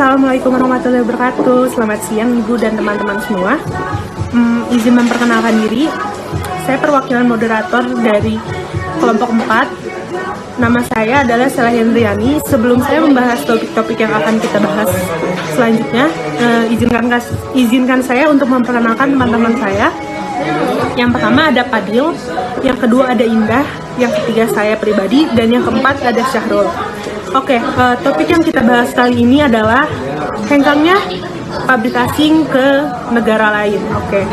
Assalamualaikum warahmatullahi wabarakatuh. Selamat siang Ibu dan teman-teman semua. Izin memperkenalkan diri. Saya perwakilan moderator dari kelompok 4. Nama saya adalah Sela Hendriani. Sebelum saya membahas topik-topik yang akan kita bahas selanjutnya, izinkan saya untuk memperkenalkan teman-teman saya. Yang pertama ada Padil, yang kedua ada Indah, yang ketiga saya pribadi, dan yang keempat ada Syahrul. Oke, topik yang kita bahas kali ini adalah hengkangnya pabrik asing ke negara lain. Oke.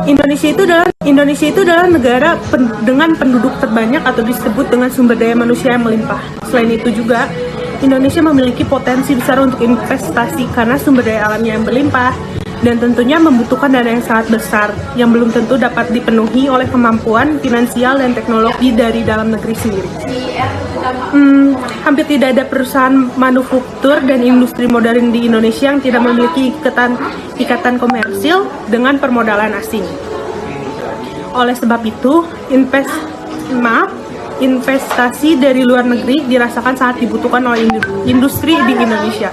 Indonesia itu adalah negara dengan penduduk terbanyak atau disebut dengan sumber daya manusia yang melimpah. Selain itu juga Indonesia memiliki potensi besar untuk investasi karena sumber daya alamnya yang berlimpah dan tentunya membutuhkan dana yang sangat besar yang belum tentu dapat dipenuhi oleh kemampuan finansial dan teknologi dari dalam negeri sendiri. Hampir tidak ada perusahaan manufaktur dan industri modern di Indonesia yang tidak memiliki ikatan komersil dengan permodalan asing. Oleh sebab itu, investasi dari luar negeri dirasakan sangat dibutuhkan oleh industri di Indonesia.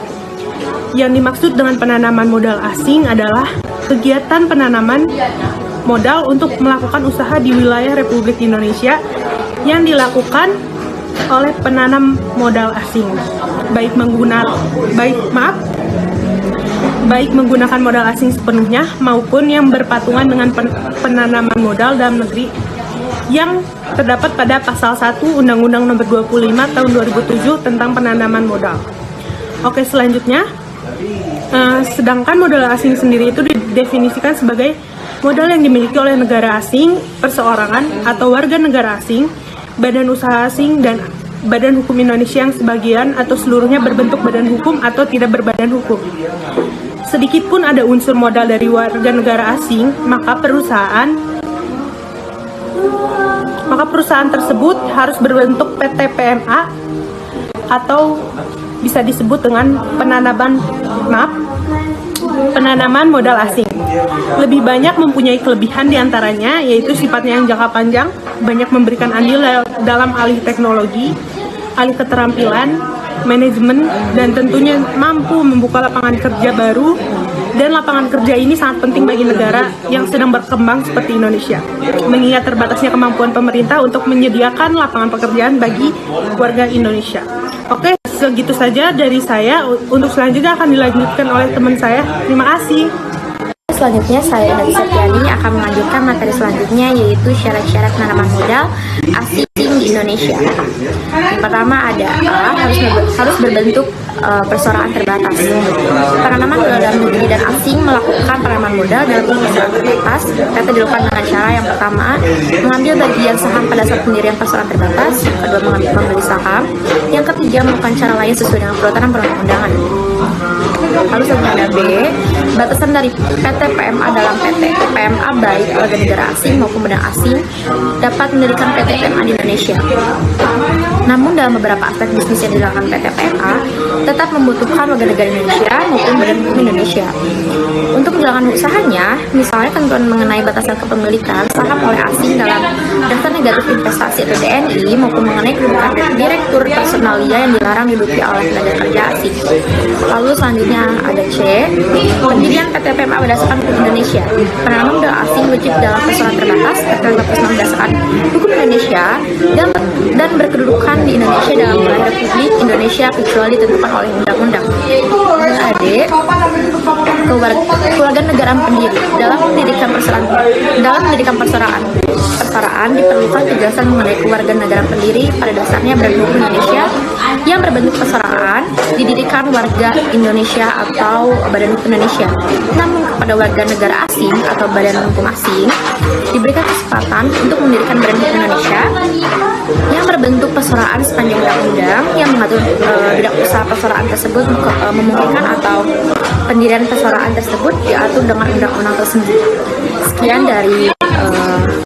Yang dimaksud dengan penanaman modal asing adalah kegiatan penanaman modal untuk melakukan usaha di wilayah Republik Indonesia yang dilakukan oleh penanam modal asing, baik menggunakan modal asing sepenuhnya maupun yang berpatungan dengan penanaman modal dalam negeri yang terdapat pada pasal 1 Undang-Undang Nomor 25 Tahun 2007 tentang penanaman modal. Oke, selanjutnya, sedangkan modal asing sendiri itu didefinisikan sebagai modal yang dimiliki oleh negara asing, perseorangan atau warga negara asing, badan usaha asing, dan badan hukum Indonesia yang sebagian atau seluruhnya berbentuk badan hukum atau tidak berbadan hukum. Sedikit pun ada unsur modal dari warga negara asing, maka perusahaan tersebut harus berbentuk PT PMA atau bisa disebut dengan penanaman modal asing. Lebih banyak mempunyai kelebihan diantaranya, yaitu sifatnya yang jangka panjang, banyak memberikan andil dalam alih teknologi, alih keterampilan, manajemen, dan tentunya mampu membuka lapangan kerja baru, dan lapangan kerja ini sangat penting bagi negara yang sedang berkembang seperti Indonesia, mengingat terbatasnya kemampuan pemerintah untuk menyediakan lapangan pekerjaan bagi warga Indonesia. Oke, segitu saja dari saya. Untuk selanjutnya akan dilanjutkan oleh teman saya. Terima kasih. Selanjutnya saya Indah Septiani akan melanjutkan materi selanjutnya, yaitu syarat-syarat penanaman modal asing di Indonesia. Yang pertama ada harus berbentuk perseroan terbatas. Penanaman modal dalam negeri dan asing melakukan penanaman modal dalam perseroan terbatas dapat dilakukan dengan cara yang pertama mengambil bagian saham pada saat pendirian perseroan terbatas, yang kedua membeli saham, yang ketiga melakukan cara lain sesuai dengan peraturan perundang-undangan. Lalu selanjutnya ada B, batasan dari PT PMA dalam PT PMA baik warga negara asing maupun badan asing dapat mendirikan PT PMA di Indonesia. Namun dalam beberapa aspek bisnis yang dilakukan PT PMA tetap membutuhkan warga negara Indonesia maupun badan hukum Indonesia. Untuk menjalankan usahanya, misalnya ketentuan mengenai batasan kepemilikan saham oleh asing dalam daftar negatif investasi atau DNI maupun mengenai kedudukan direktur personalia yang dilarang diduduki oleh tenaga kerja asing. Lalu selanjutnya ada C, pendirian PT PMA berdasarkan hukum Indonesia. Penanaman modal asing wajib dalam perseroan terbatas terhadap personal berdasarkan hukum Indonesia dan berkedudukan di Indonesia dalam wilayah Republik Indonesia kecuali ditentukan oleh undang-undang. Ada kewarganegaraan pendiri dalam mendirikan perseraan diperlukan kejelasan mengenai kewarganegaraan pendiri. Pada dasarnya badan hukum Indonesia yang berbentuk perseraan didirikan warga Indonesia atau badan hukum Indonesia. Namun kepada warga negara asing atau badan hukum asing diberikan kesempatan untuk mendirikan badan hukum Indonesia yang berbentuk perseraan sepanjang undang-undang yang mengatur bidang usaha perseraan tersebut memungkinkan atau pendirian perseraan tersebut diatur dengan undang-undang tersebut. Sekian dari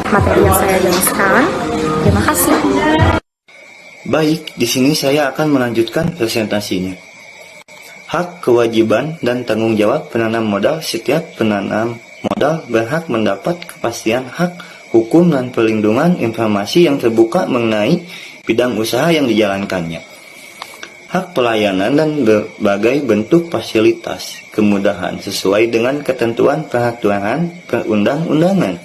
materi yang saya jelaskan. Terima kasih. Baik, di sini saya akan melanjutkan presentasinya. Hak, kewajiban, dan tanggung jawab penanam modal. Setiap penanam modal berhak mendapat kepastian hak, hukum, dan perlindungan informasi yang terbuka mengenai bidang usaha yang dijalankannya. hak pelayanan dan berbagai bentuk fasilitas kemudahan sesuai dengan ketentuan peraturan perundang-undangan.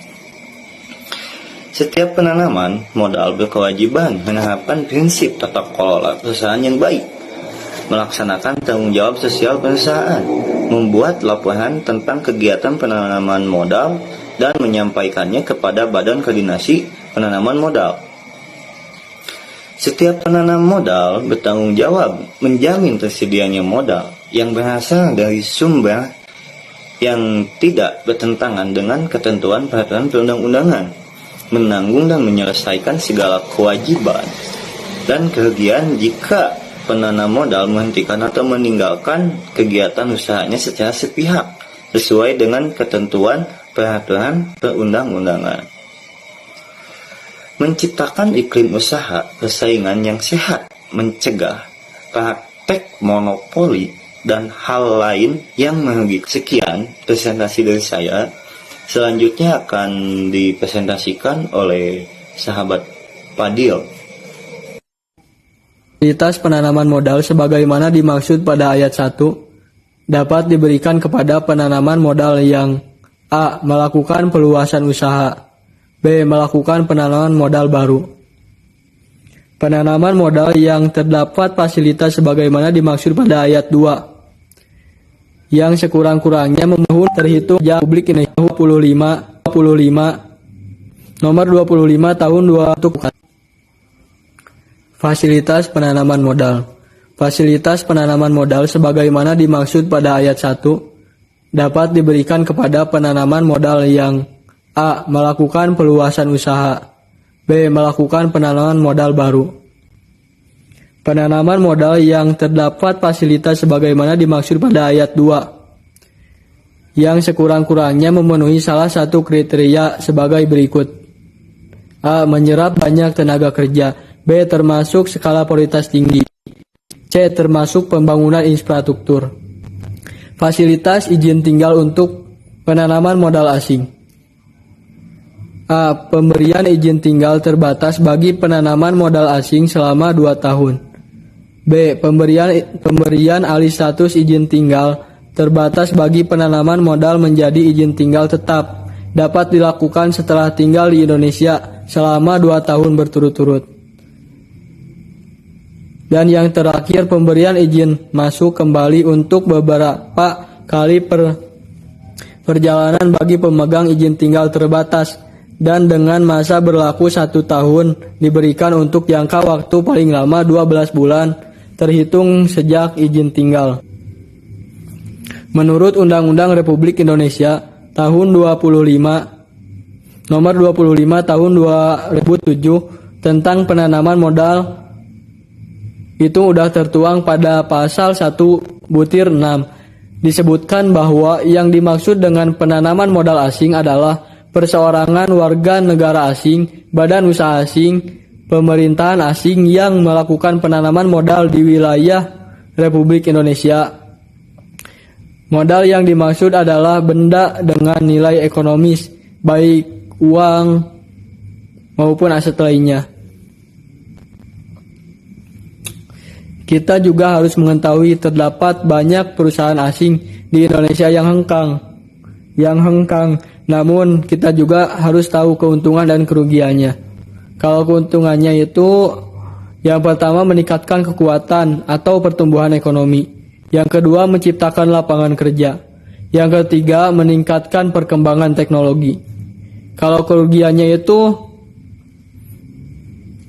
Setiap penanaman modal berkewajiban menerapkan prinsip tata kelola perusahaan yang baik, melaksanakan tanggung jawab sosial perusahaan, membuat laporan tentang kegiatan penanaman modal, dan menyampaikannya kepada Badan Koordinasi Penanaman Modal. Setiap penanam modal bertanggung jawab menjamin tersedianya modal yang berasal dari sumber yang tidak bertentangan dengan ketentuan peraturan perundang-undangan, menanggung dan menyelesaikan segala kewajiban dan kerugian jika penanam modal menghentikan atau meninggalkan kegiatan usahanya secara sepihak sesuai dengan ketentuan peraturan perundang-undangan. Menciptakan iklim usaha persaingan yang sehat, mencegah praktek monopoli dan hal lain yang merugikan. Sekian presentasi dari saya. Selanjutnya akan dipresentasikan oleh sahabat Fadil. Fasilitas penanaman modal sebagaimana dimaksud pada ayat 1 dapat diberikan kepada penanaman modal yang A. Melakukan perluasan usaha, B. Melakukan penanaman modal baru. Penanaman modal yang terdapat fasilitas sebagaimana dimaksud pada ayat 2 yang sekurang-kurangnya memenuhi terhitung sejak Publik Indonesia 25 nomor 25 tahun 2000. Fasilitas penanaman modal. Fasilitas penanaman modal sebagaimana dimaksud pada ayat 1 dapat diberikan kepada penanaman modal yang A. Melakukan perluasan usaha, B. Melakukan penanaman modal baru. Penanaman modal yang terdapat fasilitas sebagaimana dimaksud pada ayat 2 yang sekurang-kurangnya memenuhi salah satu kriteria sebagai berikut. A. Menyerap banyak tenaga kerja, B. Termasuk skala prioritas tinggi, C. Termasuk pembangunan infrastruktur. Fasilitas izin tinggal untuk penanaman modal asing. A. Pemberian izin tinggal terbatas bagi penanaman modal asing selama 2 tahun. B. Pemberian alih status izin tinggal terbatas bagi penanaman modal menjadi izin tinggal tetap, dapat dilakukan setelah tinggal di Indonesia selama 2 tahun berturut-turut. Dan yang terakhir, pemberian izin masuk kembali untuk beberapa kali perjalanan bagi pemegang izin tinggal terbatas dan dengan masa berlaku 1 tahun diberikan untuk jangka waktu paling lama 12 bulan terhitung sejak izin tinggal. Menurut Undang-Undang Republik Indonesia tahun 25 nomor 25 tahun 2007 tentang penanaman modal itu udah tertuang pada pasal 1 butir 6. Disebutkan bahwa yang dimaksud dengan penanaman modal asing adalah perseorangan warga negara asing, badan usaha asing, pemerintahan asing yang melakukan penanaman modal di wilayah Republik Indonesia. Modal yang dimaksud adalah benda dengan nilai ekonomis, baik uang maupun aset lainnya. Kita juga harus mengetahui terdapat banyak perusahaan asing di Indonesia yang hengkang. Namun kita juga harus tahu keuntungan dan kerugiannya. Kalau keuntungannya itu yang pertama meningkatkan kekuatan atau pertumbuhan ekonomi. Yang kedua menciptakan lapangan kerja. Yang ketiga meningkatkan perkembangan teknologi. Kalau kerugiannya itu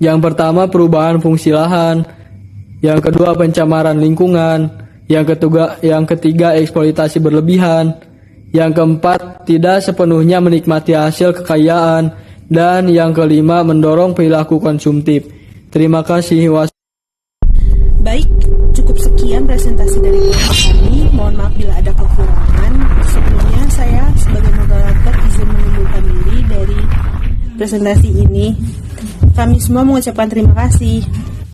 yang pertama perubahan fungsi lahan. Yang kedua pencemaran lingkungan, yang ketiga eksploitasi berlebihan, yang keempat tidak sepenuhnya menikmati hasil kekayaan, dan yang kelima mendorong perilaku konsumtif. Terima kasih. Baik, cukup sekian presentasi dari kami. Mohon maaf bila ada kekurangan. Sebelumnya saya sebagai moderator izin mengundurkan diri dari presentasi ini. Kami semua mengucapkan terima kasih.